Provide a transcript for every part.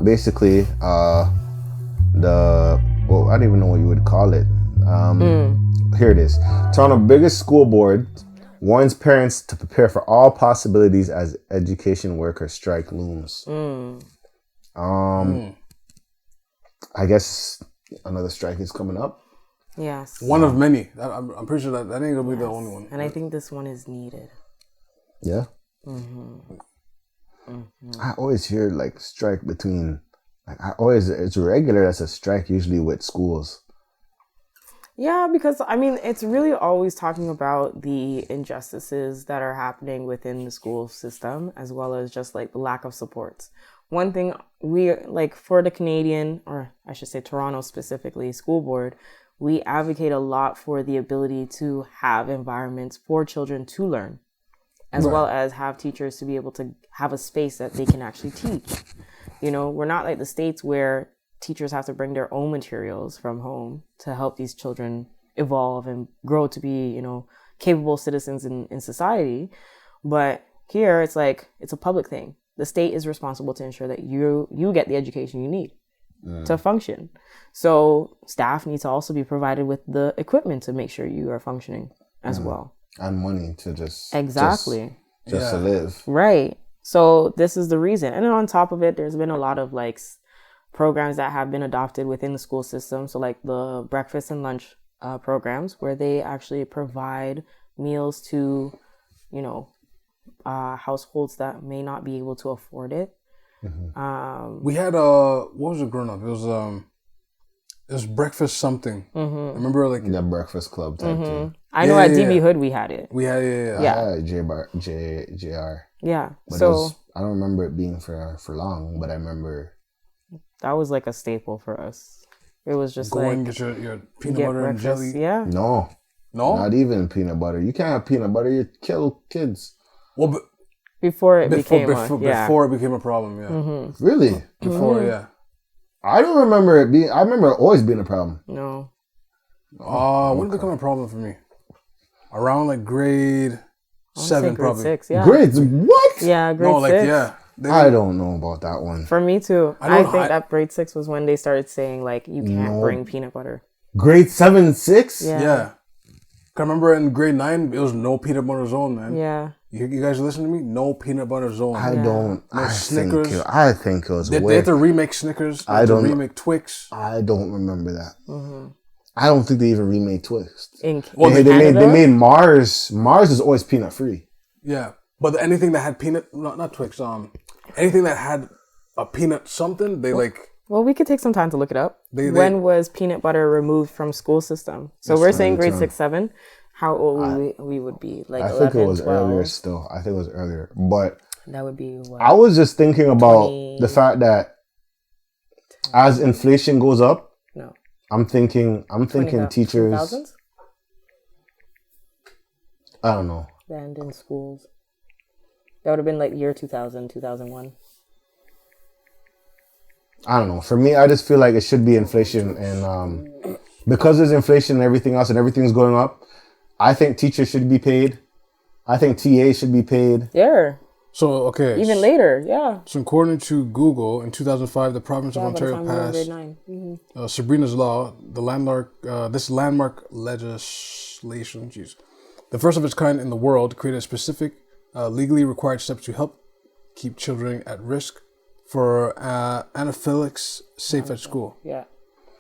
basically, I don't even know what you would call it. Here it is. Toronto biggest school board warns parents to prepare for all possibilities as education worker strike looms. I guess another strike is coming up. Yes. One of many. I'm pretty sure that ain't gonna be the only one. And I think this one is needed. Yeah. I always hear like strike between. It's regular as a strike usually with schools. Yeah, because I mean, it's really always talking about the injustices that are happening within the school system, as well as just like the lack of supports. One thing we like for the Canadian, or I should say Toronto specifically, school board, we advocate a lot for the ability to have environments for children to learn, as well as have teachers to be able to have a space that they can actually teach. You know, we're not like the States where teachers have to bring their own materials from home to help these children evolve and grow to be, you know, capable citizens in society. But here it's like, it's a public thing. The state is responsible to ensure that you get the education you need to function. So staff need to also be provided with the equipment to make sure you are functioning as well. And money to just... Exactly. Just to live. Right. So this is the reason. And then on top of it, there's been a lot of like programs that have been adopted within the school system. So like the breakfast and lunch programs where they actually provide meals to, you know, households that may not be able to afford it. We had what was it growing up? It was breakfast something. I remember like the breakfast club type thing. I know at DB Hood we had it. We had JR. Yeah. But so I don't remember it being for long, but I remember that was like a staple for us. It was just go like and get your peanut butter and jelly. Yeah. No, not even peanut butter. You can't have peanut butter. You kill kids. Well, but before it became a problem. Yeah. Really? Before, yeah. I don't remember it being. I remember it always being a problem. No. When did it become a problem for me? Around like grade 7, probably. Grade 6, yeah. Grades? What? Yeah, grade 6. Yeah. I don't know about that one. For me too. I think that grade 6 was when they started saying like you can't bring peanut butter. Grade 7, 6? Yeah. I remember in grade 9 it was no peanut butter zone, man. Yeah. You guys listen to me? No peanut butter zone. Snickers. I think it was They had to remake Snickers. They had to remake Twix. I don't remember that. I don't think they even remade Twix. They made Mars. Mars is always peanut free. Yeah, but anything that had peanut, not Twix. Anything that had a peanut something, they like. Well, we could take some time to look it up. When was peanut butter removed from school system? So we're saying grade 6, 7. How old we would be? Like I 11, think it was 12. earlier still. I think it was earlier. But that would be what? I was just thinking about the fact that as inflation goes up, I'm thinking teachers 2000s? I don't know. Abandoned schools. That would have been like year 2000, 2001. I don't know. For me, I just feel like it should be inflation, and because there's inflation and everything else, and everything's going up, I think teachers should be paid. I think TAs should be paid. Yeah. So, okay. Even later, yeah. So, according to Google, in 2005, the province of Ontario passed Sabrina's Law, this landmark legislation, the first of its kind in the world, created specific legally required steps to help keep children at risk for anaphylaxis safe at school. Yeah.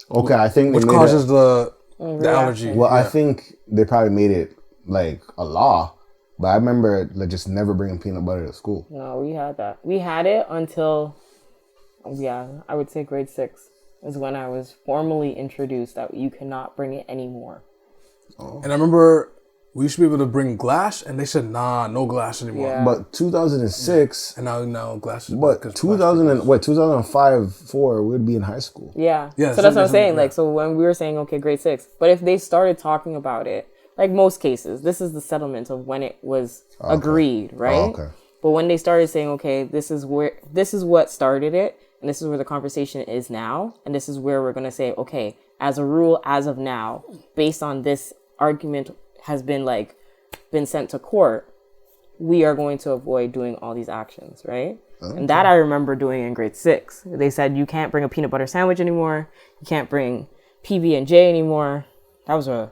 Okay, I think which causes the allergy. Well, I think they probably made it like a law, but I remember like just never bringing peanut butter to school. No, we had that. We had it until, I would say grade 6 is when I was formally introduced that you cannot bring it anymore. Oh. And I remember we used to be able to bring glass, and they said, nah, no glass anymore. Yeah. But 2006... And now glass is... But 2005, 4, we'd be in high school. Yeah. So that's what I'm saying. Like, so when we were saying, okay, grade 6. But if they started talking about it, like most cases, this is the settlement of when it was agreed, right? Oh, okay. But when they started saying, okay, this is what started it, and this is where the conversation is now, and this is where we're going to say, okay, as a rule, as of now, based on this argument has been sent to court, we are going to avoid doing all these actions, right? Okay. And that I remember doing in grade 6. They said you can't bring a peanut butter sandwich anymore. You can't bring PB&J anymore. That was a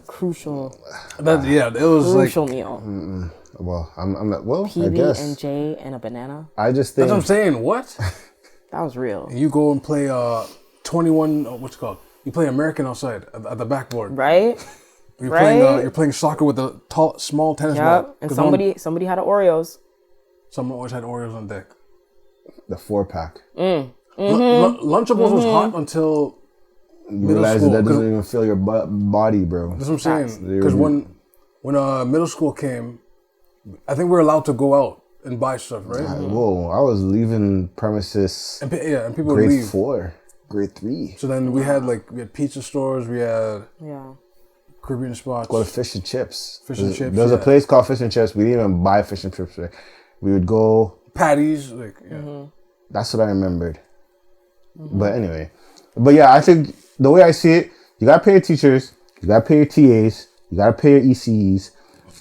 crucial. It was crucial meal. Well, I'm well. PB&J and a banana. I just think that's what I'm saying. What? That was real. And you go and play 21. What's it called? You play American outside at the backboard. Right. You're playing soccer with a small tennis ball. And somebody had Oreos. Someone always had Oreos on deck. The 4-pack. Lunchables was hot until you realize that doesn't even fill your body, bro. That's what I'm saying. Because when middle school came, I think we were allowed to go out and buy stuff, right? Whoa! I was leaving premises. And people grade would leave. 4, grade 3. So then we had pizza stores. We had Caribbean spots. Go to Fish and Chips. There's a place called Fish and Chips. We didn't even buy fish and chips. Right? We would go patties. That's what I remembered. But anyway, I think the way I see it, you gotta pay your teachers, you gotta pay your TAs, you gotta pay your ECs,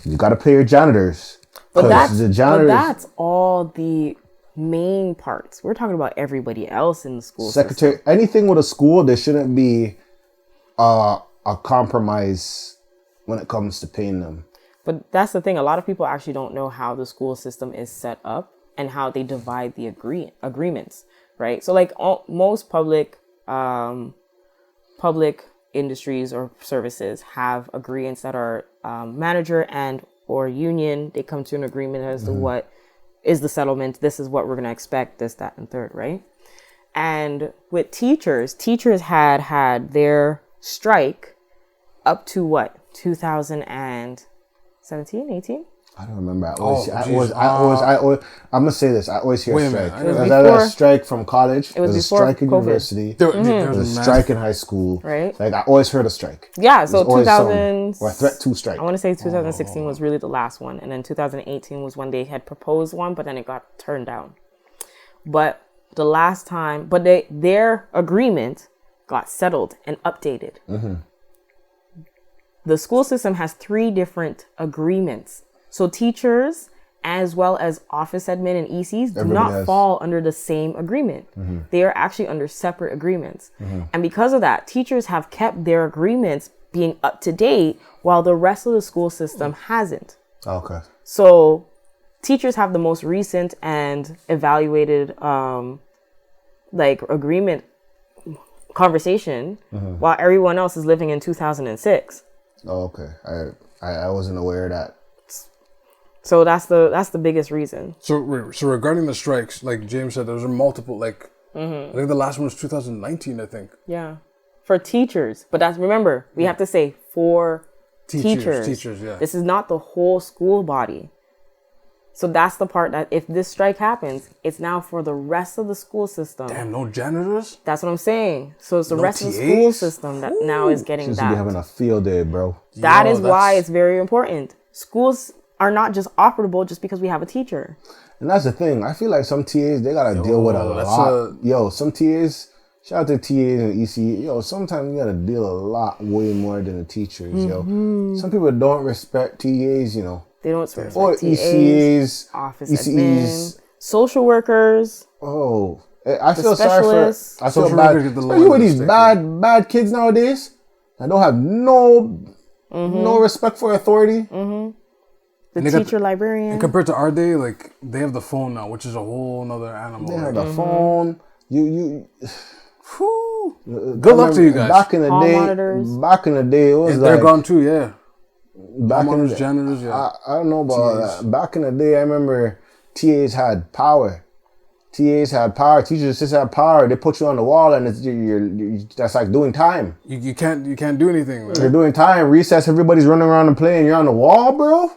you gotta pay your janitors. But that's all the main parts. We're talking about everybody else in the school secretary system. Anything with a school, there shouldn't be a compromise when it comes to paying them. But that's the thing. A lot of people actually don't know how the school system is set up and how they divide the agreements, right? So like most public industries or services have agreements that are manager and or union. They come to an agreement as to what is the settlement. This is what we're going to expect, this, that, and third, right? And with teachers had their strike up to what? 2017, 18? I don't remember. I'm gonna say this. I always hear strike. There's a strike from college. It was There's before a strike in COVID. University. There's a strike in high school. Right. Like I always heard a strike. Yeah. So 2000 or a threat to strike. I want to say 2016 was really the last one, and then 2018 was when they had proposed one, but then it got turned down. But the last time, their agreement got settled and updated. The school system has 3 different agreements. So teachers, as well as office admin and ECs, do not fall under the same agreement. They are actually under separate agreements. And because of that, teachers have kept their agreements being up to date while the rest of the school system hasn't. Okay. So teachers have the most recent and evaluated agreement conversation while everyone else is living in 2006. Oh, okay. I wasn't aware of that. So that's the biggest reason. So regarding the strikes, like James said, there was multiple. I think the last one was 2019. I think. Yeah, for teachers, but remember we have to say for teachers. Teachers, yeah. This is not the whole school body. So that's the part that if this strike happens, it's now for the rest of the school system. Damn, no janitors? That's what I'm saying. So it's the rest of the school system that now is getting that. Be having a field day, bro. That is why it's very important. Schools are not just operable just because we have a teacher. And that's the thing. I feel like some TAs, they got to deal with a lot. Some TAs, shout out to TAs and EC. Sometimes you got to deal a lot way more than the teachers, Some people don't respect TAs, They don't respect or TAs, ECAs, office ECEs, admin, social workers. Oh, I feel specialists. sorry for. I feel bad. Especially with these bad kids nowadays that don't have no respect for authority. The teacher librarian. And compared to our day, they have the phone now, which is a whole nother animal. They have the phone. You. Good luck to you guys. Back in the day, it was they're gone too. Yeah. Back in the janitors, yeah. I don't know about that. Back in the day, I remember TAs had power. Teachers just had power. They put you on the wall, and that's like doing time. You can't do anything. You're doing time. Recess. Everybody's running around and playing. You're on the wall, bro.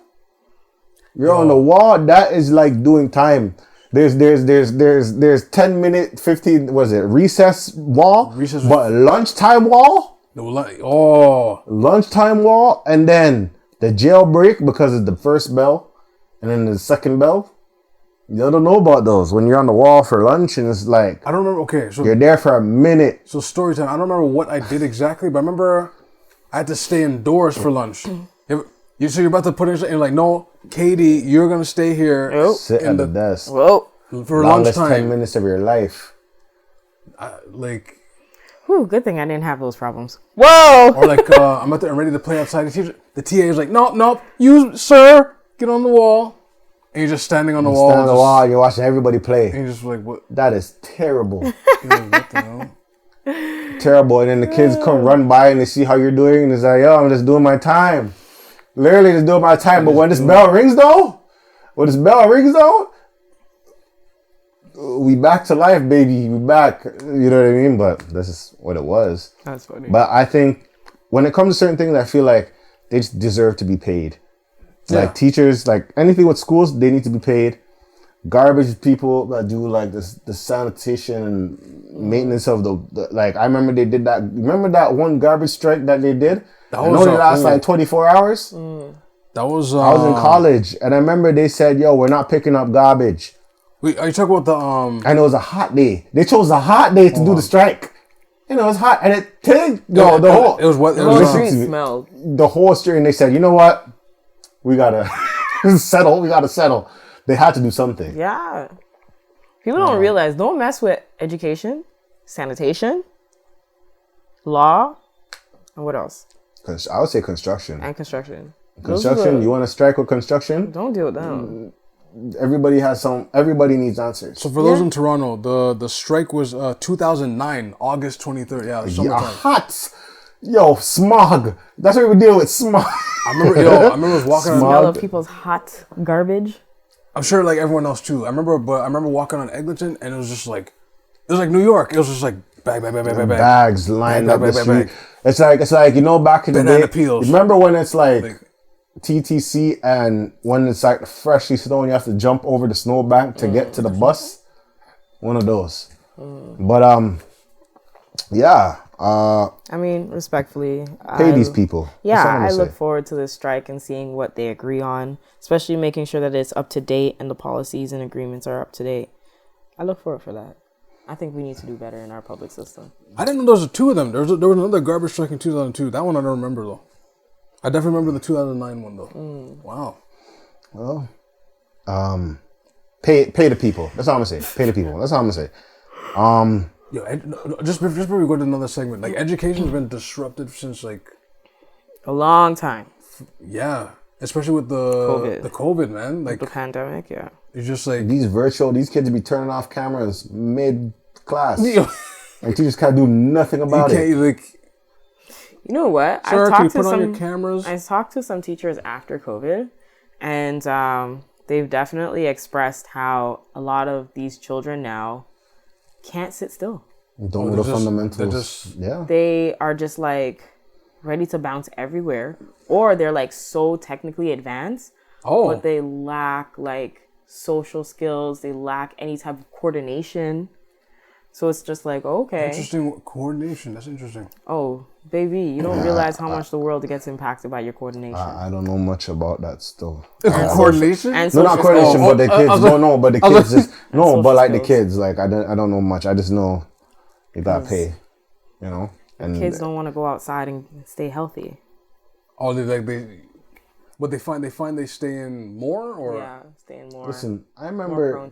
You're on the wall. That is like doing time. There's 10 minute, 15. Was it recess wall? But lunchtime wall. Lunchtime wall, and then the jailbreak because it's the first bell, and then the second bell. You don't know about those when you're on the wall for lunch, and it's like I don't remember. Okay, so you're there for a minute. So story time. I don't remember what I did exactly, but I remember I had to stay indoors for lunch. So you're about to put in, and you're like, no, Katie, you're gonna stay here. Sit at the desk. Whoa. For longest lunchtime. 10 minutes of your life. Whew, good thing I didn't have those problems. Whoa! Or like, I'm ready to play outside. The TA is like, no, you, sir, get on the wall. And you're just standing on the wall. Stand on the wall, and you're watching everybody play. And you're just like, what? That is terrible. What the hell? Terrible. And then the kids come run by and they see how you're doing, and it's like, yo, I'm just doing my time. Literally just doing my time. But when this bell rings though, we back to life, baby. We back. You know what I mean? But this is what it was. That's funny. But I think when it comes to certain things, I feel like they just deserve to be paid. Yeah. Like teachers, like anything with schools, they need to be paid. Garbage people that do like the sanitation and maintenance of the like. I remember they did that. Remember that one garbage strike that they did? That was only last like 24 hours. That was. I was in college, and I remember they said, "Yo, we're not picking up garbage." Wait, are you talking about the And it was a hot day. They chose a hot day to do the strike. You know, it was hot, and the whole. It was what? The street smelled. The whole street, and they said, "You know what? We gotta settle. We gotta settle." They had to do something. Yeah. People don't realize. Don't mess with education, sanitation, law, and what else? I would say construction. And construction. Construction. You want to strike with construction? Don't deal with them. Everybody needs answers. So for those in Toronto, the strike was 2009, August 23rd. Yeah, summertime. Hot. Yo, smog. That's what we deal with, smog. I remember I was walking on. Smell of people's hot garbage. I'm sure like everyone else too. I remember walking on Eglinton and it was like New York. It was just like bag. Bags lined up the street. It's like you know, back in the day. Peels. Remember when it's like TTC and when it's like freshly snow and you have to jump over the snowbank to get to the bus? One of those. But yeah. I mean, respectfully, pay these people. Yeah, I look forward to this strike and seeing what they agree on, especially making sure that it's up to date and the policies and agreements are up to date. I look forward for that. I think we need to do better in our public system. I didn't know there was two of them. There was another garbage strike in 2002. That one I don't remember though. I definitely remember the 2009 one though. Wow. Well, pay the people. That's all I'm gonna say. Pay the people. That's all I'm gonna say. Yo, just before we go to another segment, like education's been disrupted since like a long time. Yeah, especially with the COVID, man. Like the pandemic, yeah. It's just like these kids be turning off cameras mid class. And teachers can't do nothing about it. You know what? Sir, can you put on your cameras? I talked to some teachers after COVID, and they've definitely expressed how a lot of these children now can't sit still. Don't know the fundamentals. They are just like ready to bounce everywhere, or they're like so technically advanced, but they lack like social skills. They lack any type of coordination. So it's just like, okay. Interesting coordination. That's interesting. Oh, baby, you don't realize how much the world gets impacted by your coordination. I don't know much about that still. Coordination? No, not coordination, but the kids. But the kids just but like the kids, like I don't know much. I just know you gotta pay, you know. And kids don't want to go outside and stay healthy. Oh, they find they stay in more, or stay in more. Listen, I remember